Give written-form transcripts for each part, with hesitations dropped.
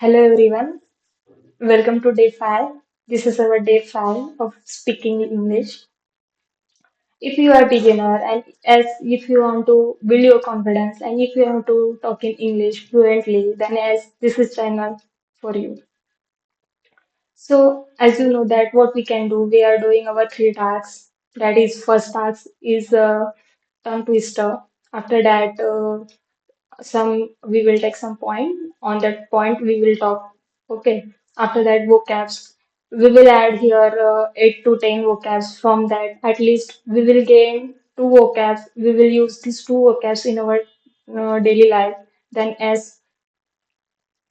Hello everyone, welcome to day 5. This is our day 5 of speaking English. If you are beginner and as if you want to build your confidence and if you want to talk in English fluently, then as this is channel for you. So as you know that what we can do, we are doing our three tasks. That is first task is tongue twister. After that, some we will take some point. On that point, we will talk. Okay. After that, vocabs. We will add here 8 to 10 vocabs. From that, at least we will gain two vocabs. We will use these two vocabs in our daily life. Then, as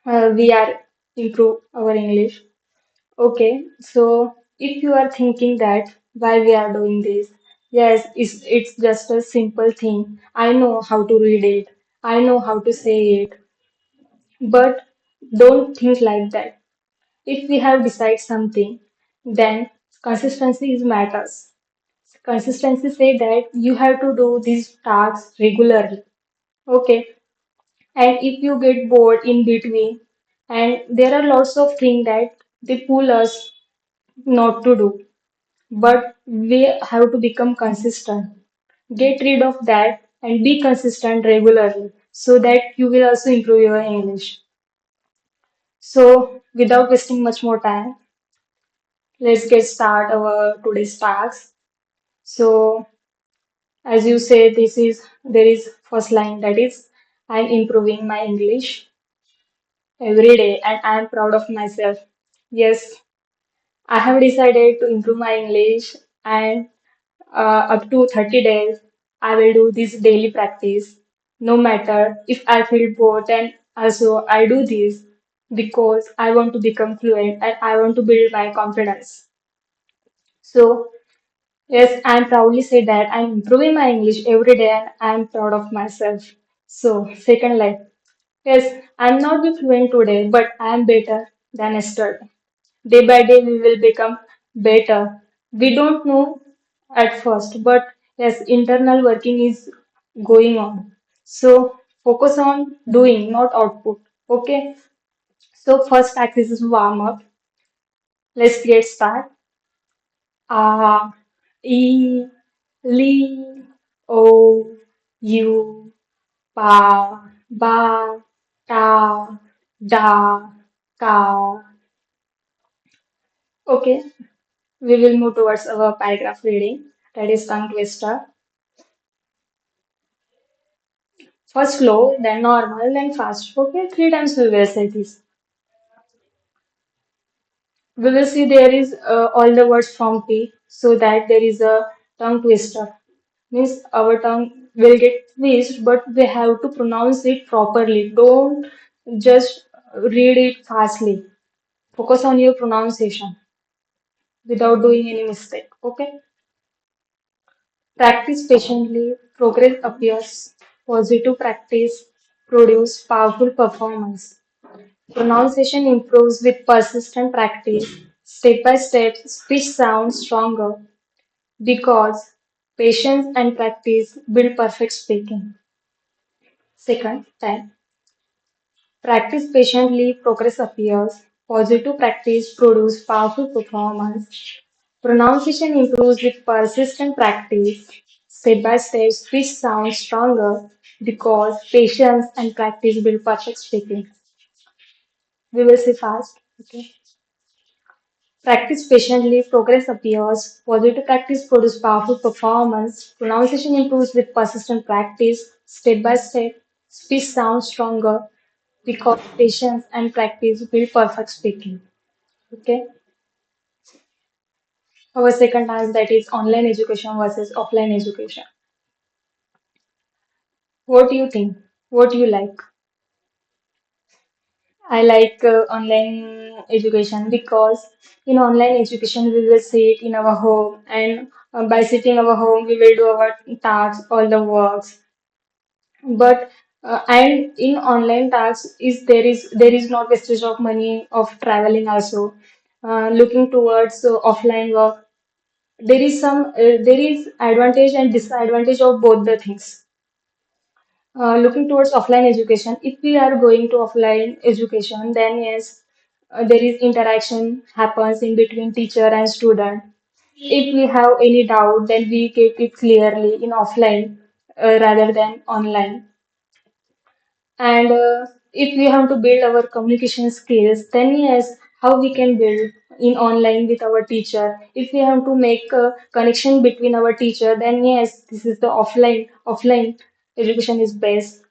we are improve our English. Okay. So, if you are thinking that why we are doing this, yes, it's just a simple thing. I know how to read it. I know how to say it. But don't think like that. If we have decided something, then consistency is matters. Consistency say that you have to do these tasks regularly. Okay. And if you get bored in between, and there are lots of things that they pull us not to do, but we have to become consistent. Get rid of that and be consistent regularly so that you will also improve your English. So, without wasting much more time, let's get start our today's task. So, as you say, there is first line that is I'm improving my English every day and I'm proud of myself. Yes, I have decided to improve my English and up to 30 days I will do this daily practice. No matter if I feel bored and also I do this because I want to become fluent and I want to build my confidence. So yes, I'm proudly say that I'm improving my English every day and I'm proud of myself. So, second line. Yes, I'm not be fluent today, but I'm better than yesterday. Day by day, we will become better. We don't know at first, but yes, internal working is going on. So, focus on doing, not output. Okay. So, first practice is warm up. Let's get start. A, E, Li, O, U, Pa, Ba, Ta, Da, Ka. Okay, we will move towards our paragraph reading. That is tongue twister. First slow, then normal, then fast. Okay, three times we will say this. We will see there is all the words from P, so that there is a tongue twister. Means our tongue will get twist, but we have to pronounce it properly. Don't just read it fastly. Focus on your pronunciation without doing any mistake. Okay. Practice patiently, progress appears. Positive practice produce powerful performance. Pronunciation improves with persistent practice. Step by step, speech sounds stronger because patience and practice build perfect speaking. Second time, practice patiently, progress appears. Positive practice produces powerful performance. Pronunciation improves with persistent practice. Step by step, speech sounds stronger because patience and practice build perfect speaking. We will see fast. Okay. Practice patiently, progress appears. Positive practice produces powerful performance. Pronunciation improves with persistent practice. Step by step, speech sounds stronger because patience and practice build perfect speaking. Okay. Our second task that is online education versus offline education. What do you think? What do you like? I like online education because in online education we will sit in our home and by sitting our home we will do our tasks, all the works. But and in online tasks is not wastage of money of traveling also. Looking towards offline work, there is advantage and disadvantage of both the things. Looking towards offline education, if we are going to offline education, then yes, there is interaction happens in between teacher and student. If we have any doubt, then we get it clearly in offline rather than online. And if we have to build our communication skills, then yes, how we can build in online with our teacher. If we have to make a connection between our teacher, then yes, this is the offline education is best.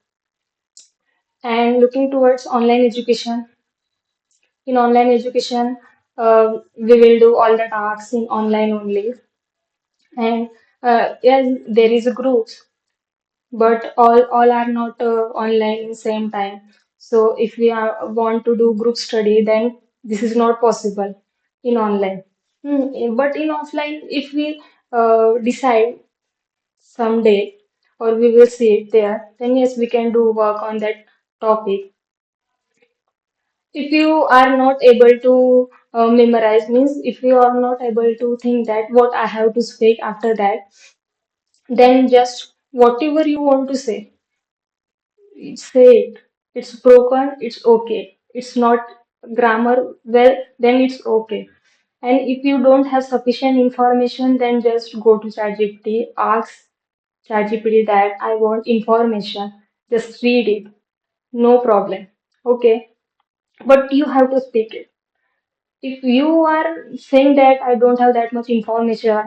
And looking towards online education, in online education, we will do all the tasks in online only. And yes, there is a groups, but all are not online in same time. So if we want to do group study, then this is not possible in online. But in offline, if we decide someday or we will see it there, then yes, we can do work on that topic. If you are not able to memorize, means if you are not able to think that what I have to speak after that, then just whatever you want to say it. It's broken, it's okay. It's not grammar well, then it's okay. And if you don't have sufficient information, then just go to ChatGPT, ask ChatGPT that I want information. Just read it, no problem. Okay, but you have to speak it. If you are saying that I don't have that much information,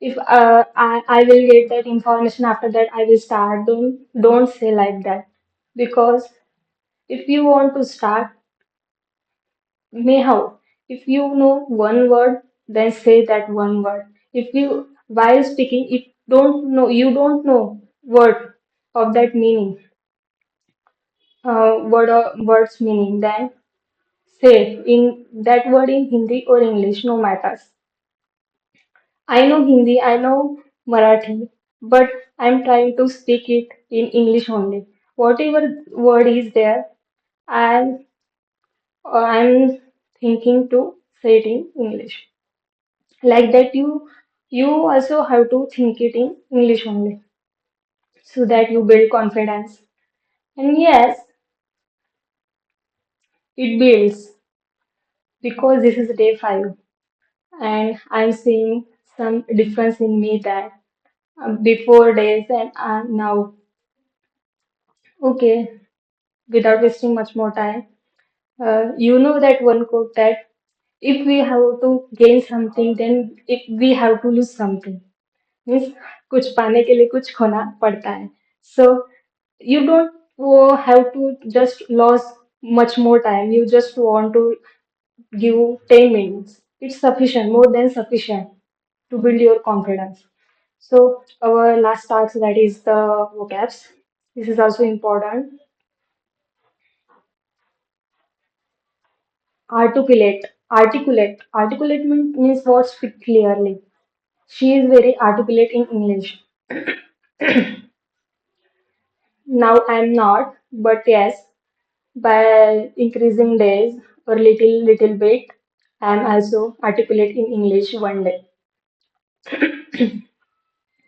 if I will get that information after that I will start, don't say like that. Because if you want to start, may how? If you know one word, then say that one word. If you while speaking, if you don't know word of that meaning, words meaning, then say in that word in Hindi or English, no matters. I know Hindi, I know Marathi, but I'm trying to speak it in English only. Whatever word is there, I'm I'm thinking to say it in English. Like that, you also have to think it in English only, so that you build confidence. And yes, it builds because this is day 5, and I'm seeing some difference in me that before days and now. Okay, without wasting much more time. You know that one quote that if we have to gain something, then if we have to lose something. Means कुछ पाने के लिए कुछ खोना पड़ता है. So you don't have to just lose much more time. You just want to give 10 minutes. It's sufficient, more than sufficient to build your confidence. So our last task, that is the vocabs. This is also important. Articulate means what? Speak clearly. She is very articulate in English. Now I'm not, but yes, by increasing days or little bit, I'm also articulate in English one day.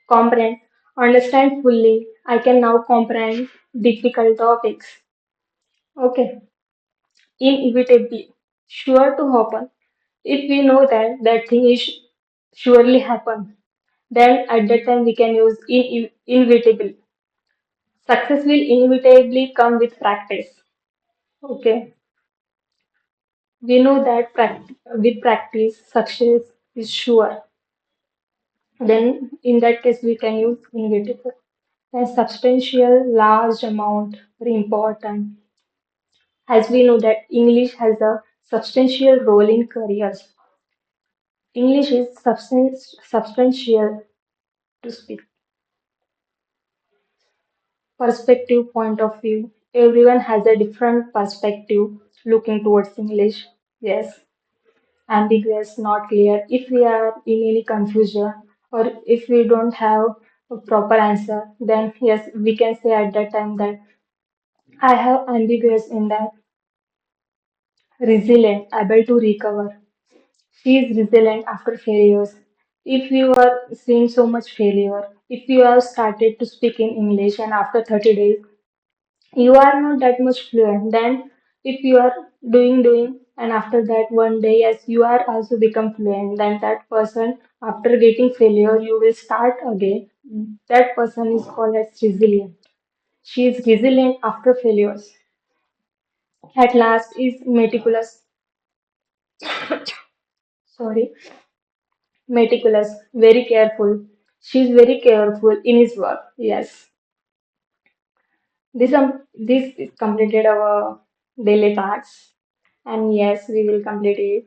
Comprehend, understand fully. I can now comprehend difficult topics. Okay, inevitably, sure to happen. If we know that that thing is surely happen, then at that time we can use inevitable. Success will inevitably come with practice. Okay, we know that with practice, success is sure. Then in that case, we can use inevitable. And substantial, large amount, very important. As we know that English has a substantial role in careers. English is substantial to speak. Perspective point of view. Everyone has a different perspective looking towards English. Yes, ambiguous, not clear. If we are in any confusion or if we don't have a proper answer, then yes, we can say at that time that I have ambiguous in that. Resilient, able to recover. She is resilient after failures. If you are seeing so much failure, if you have started to speak in English and after 30 days You are not that much fluent. Then if you are doing and after that one day yes you are also become fluent, then that person after getting failure you will start again. That person is called as resilient. She is resilient after failures. At last is meticulous. Sorry, meticulous, very careful. She is very careful in his work. Yes, this is completed our daily tasks, and yes, we will complete it.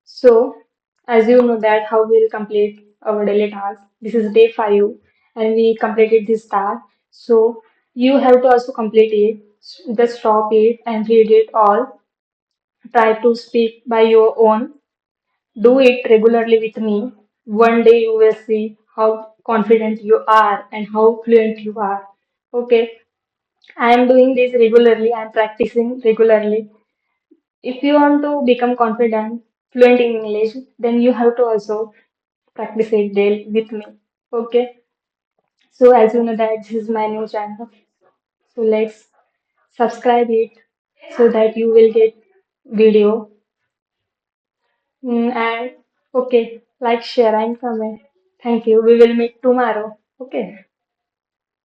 So, as you know that how we will complete our daily task. This is day 5 and we completed this task. So, you have to also complete it. Just stop it and read it all. Try to speak by your own. Do it regularly with me. One day you will see how confident you are and how fluent you are. Okay, I am doing this regularly. I am practicing regularly. If you want to become confident, fluent in English, then you have to also practice it daily with me. Okay. So as you know that this is my new channel. So let's subscribe it so that you will get video. And okay, like, share and comment. Thank you. We will meet tomorrow. Okay.